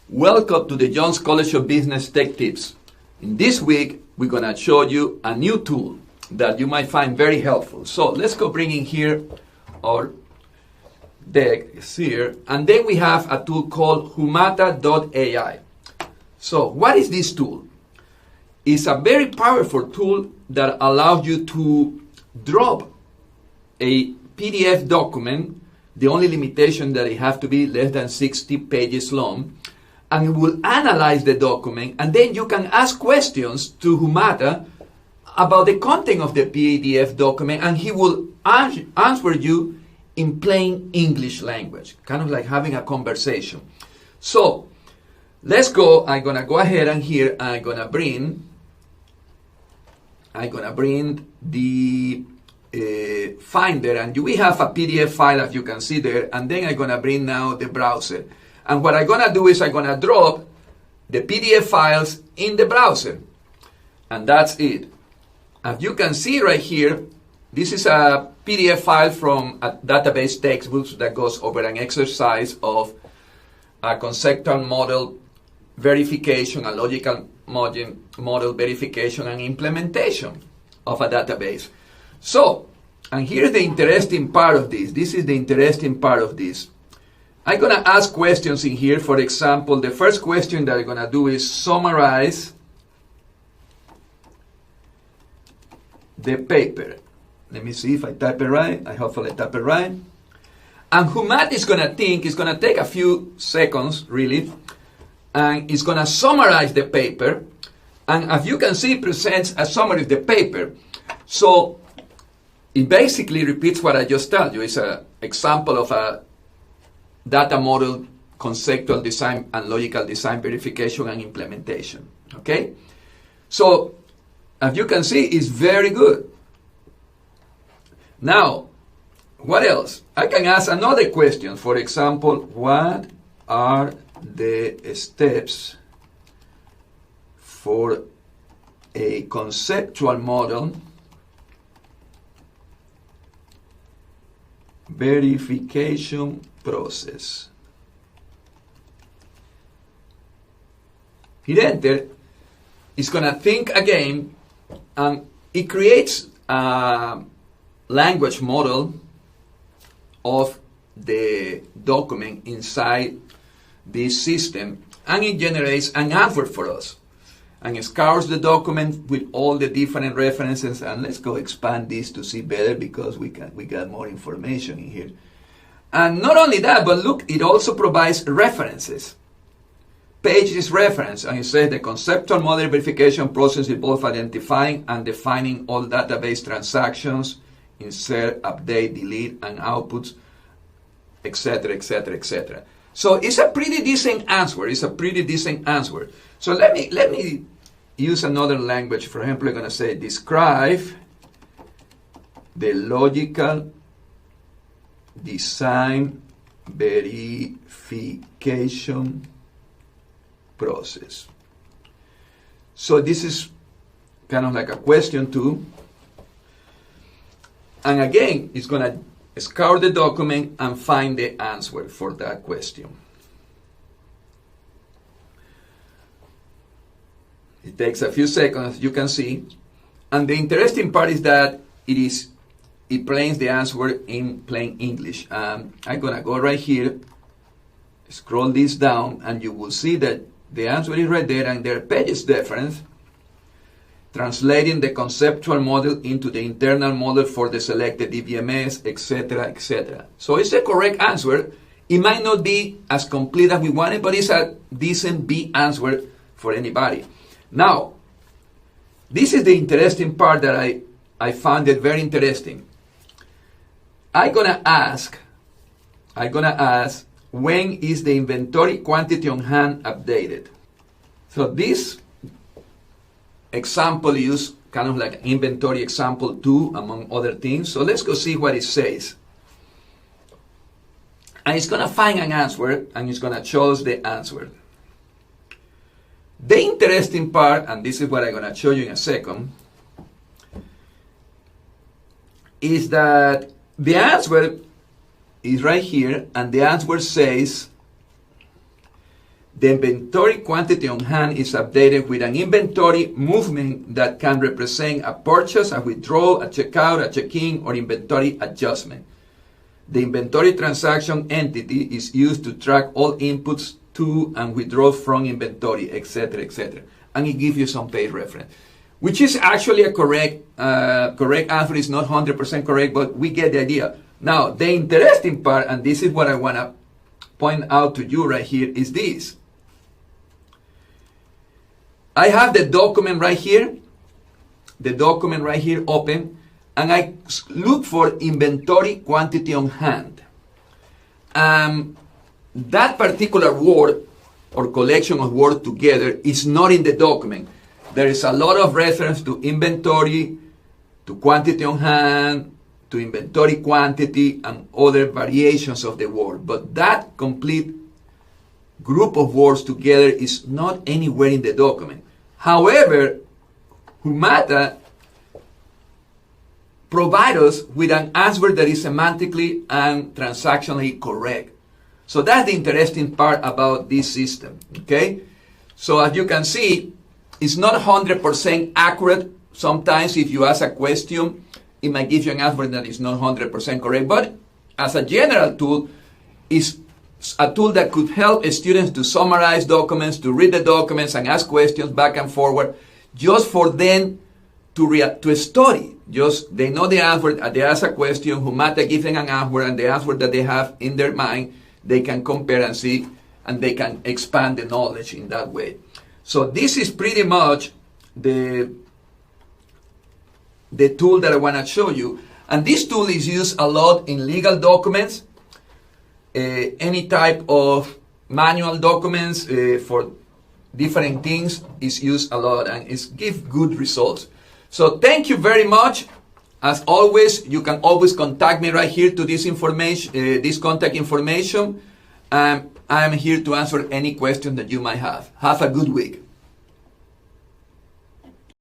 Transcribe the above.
Welcome to the Jones College of Business Tech Tips. In this week, we're going to show you a new tool that you might find very helpful. So let's go bring in here our deck here, and then we have a tool called Humata.ai. So what is this tool? It's a very powerful tool that allows you to drop a PDF document. The only limitation that it has to be less than 60 pages long, and it will analyze the document, and then you can ask questions to Humata about the content of the PDF document, and he will answer you in plain English language, kind of like having a conversation. So let's go. I'm gonna go ahead and here I'm gonna bring the Finder, and we have a PDF file as you can see there, and then I'm gonna bring now the browser. And what I'm gonna do is I'm gonna drop the PDF files in the browser, and that's it. As you can see right here, this is a PDF file from a database textbook that goes over an exercise of a conceptual model verification, a logical model verification and implementation of a database. So, and here's the interesting part of this. This is the interesting part of this. I'm going to ask questions in here. For example, the first question that I'm going to do is summarize the paper. Let me see if I type it right. I hopefully type it right. And Humata is going to think, it's going to take a few seconds, really, and it's going to summarize the paper. And as you can see, it presents a summary of the paper. So it basically repeats what I just told you. It's an example of a data model, conceptual design, and logical design verification and implementation. Okay? So, as you can see, it's very good. Now, what else? I can ask another question. For example, what are the steps for a conceptual model verification process? Hit enter. It's going to think again, and it creates a language model of the document inside this system, and it generates an answer for us. And it scours the document with all the different references. And let's go expand this to see better, because we got more information in here. And not only that, but look, it also provides references. Pages reference, and it says the conceptual model verification process involves identifying and defining all database transactions, insert, update, delete, and outputs, etc., etc., etc. So it's a pretty decent answer. It's a pretty decent answer. So let me use another language. For example, I'm going to say describe the logical design verification process. So this is kind of like a question too. And again, it's going to scour the document and find the answer for that question. It takes a few seconds, you can see. And the interesting part is that it plays the answer in plain English. I'm going to go right here, scroll this down, and you will see that the answer is right there, and there are pages difference, translating the conceptual model into the internal model for the selected DBMS, etc., etc. So it's the correct answer. It might not be as complete as we wanted, but it's a decent B answer for anybody. Now, this is the interesting part that I found it very interesting. I'm gonna ask, when is the inventory quantity on hand updated? So this example is kind of like inventory example 2, among other things. So let's go see what it says. And it's gonna find an answer, and it's gonna choose the answer. The interesting part, and this is what I'm going to show you in a second, is that the answer is right here, and the answer says The inventory quantity on hand is updated with an inventory movement that can represent a purchase, a withdrawal, a checkout, a check-in, or inventory adjustment. The inventory transaction entity is used to track all inputs to and withdrawals from inventory, etc., etc. And it gives you some page reference, which is actually a correct answer. It's not 100% correct, but we get the idea. Now, the interesting part, and this is what I want to point out to you right here, is this. I have the document right here, open, and I look for inventory quantity on hand. That particular word or collection of words together is not in the document. There is a lot of reference to inventory, to quantity on hand, to inventory quantity, and other variations of the word. But that complete group of words together is not anywhere in the document. However, Humata provides us with an answer that is semantically and transactionally correct. So that's the interesting part about this system, okay? So as you can see, it's not 100% accurate. Sometimes if you ask a question, it might give you an answer that is not 100% correct. But as a general tool, it's a tool that could help students to summarize documents, to read the documents and ask questions back and forward, just for them to study. Just they know the answer, they ask a question, Humata gives them an answer, and the answer that they have in their mind, they can compare and see, and they can expand the knowledge in that way. So this is pretty much the tool that I want to show you. And this tool is used a lot in legal documents, any type of manual documents for different things is used a lot, and it gives good results. So thank you very much. As always, you can always contact me right here to this information, this contact information. I am here to answer any question that you might have. Have a good week.